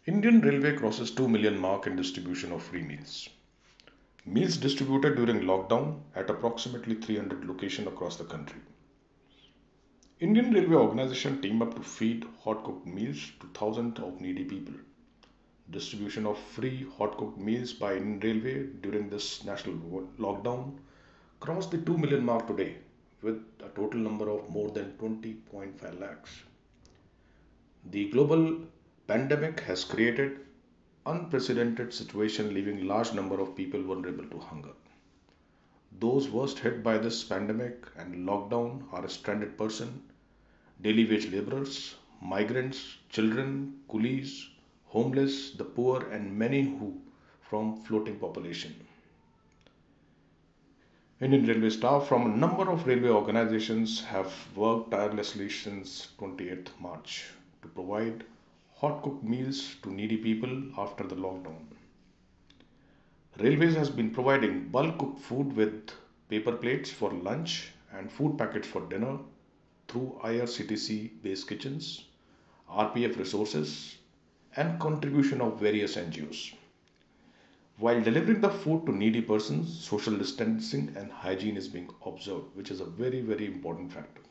Indian Railway crosses 2 million mark in distribution of free meals. Meals distributed during lockdown at approximately 300 locations across the country. Indian Railway organization team up to feed hot cooked meals to thousands of needy people. Distribution of free hot cooked meals by Indian Railway during this national lockdown crossed the 2 million mark today with a total number of more than 20.5 lakhs. The global pandemic has created unprecedented situation leaving large number of people vulnerable to hunger. Those worst hit by this pandemic and lockdown are stranded person, daily wage laborers, migrants, children, coolies, homeless, the poor and many who from floating population. Indian Railway staff from a number of railway organizations have worked tirelessly since 28th March to provide hot cooked meals to needy people after the lockdown. Railways has been providing bulk cooked food with paper plates for lunch and food packets for dinner through IRCTC based kitchens, RPF resources, and contribution of various NGOs. While delivering the food to needy persons, social distancing and hygiene is being observed, which is a very important factor.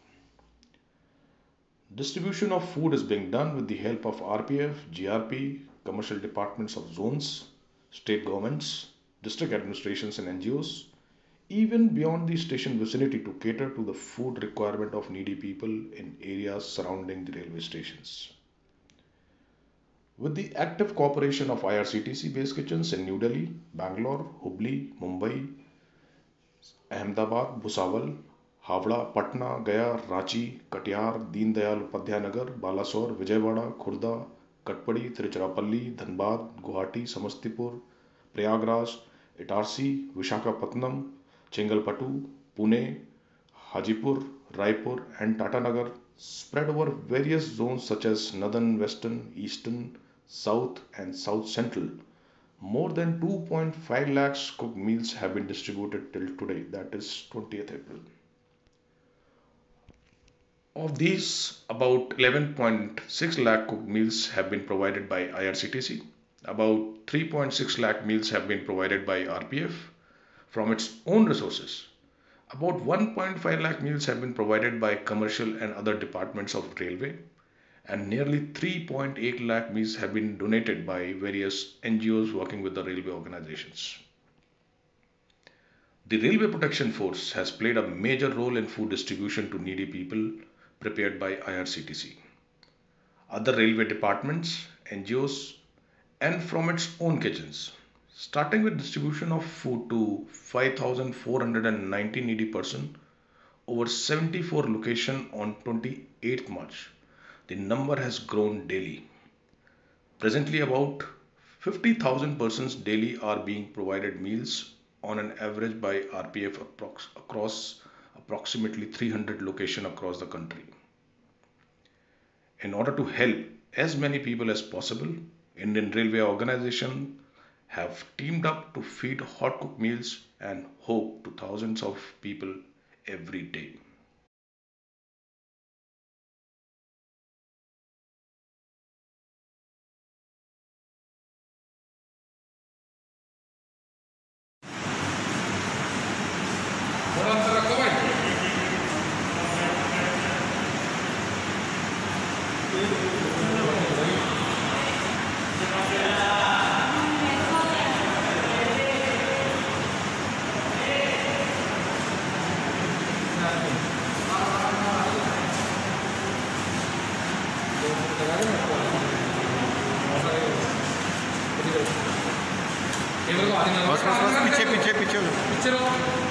Distribution of food is being done with the help of RPF, GRP, commercial departments of zones, state governments, district administrations and NGOs, even beyond the station vicinity to cater to the food requirement of needy people in areas surrounding the railway stations. With the active cooperation of IRCTC base kitchens in New Delhi, Bangalore, Hubli, Mumbai, Ahmedabad, Bhusawal, Havda, Patna, Gaya, Ranchi, Katyar, Deen Dayal Upadhyay Nagar, Balasore, Vijayawada, Khurda, Katpadi, Tiruchirappalli, Dhanbad, Guwahati, Samastipur, Prayagraj, Itarsi, Vishakhapatnam, Chengalpattu, Pune, Hajipur, Raipur, and Tatanagar spread over various zones such as northern, western, eastern, south, and south central. More than 2.5 lakhs cooked meals have been distributed till today, that is 20th April. Of these, about 11.6 lakh cooked meals have been provided by IRCTC. About 3.6 lakh meals have been provided by RPF from its own resources. About 1.5 lakh meals have been provided by commercial and other departments of railway, and nearly 3.8 lakh meals have been donated by various NGOs working with the railway organizations. The Railway Protection Force has played a major role in food distribution to needy people prepared by IRCTC, other railway departments, NGOs, and from its own kitchens. Starting with distribution of food to 5,490 needy persons over 74 locations on 28th March. The number has grown daily. Presently, about 50,000 persons daily are being provided meals on an average by RPF across approximately 300 locations across the country. In order to help as many people as possible, Indian Railway Organization have teamed up to feed hot cooked meals and hope to thousands of people every day. बस बस बस पीछे पीछे पीछे picture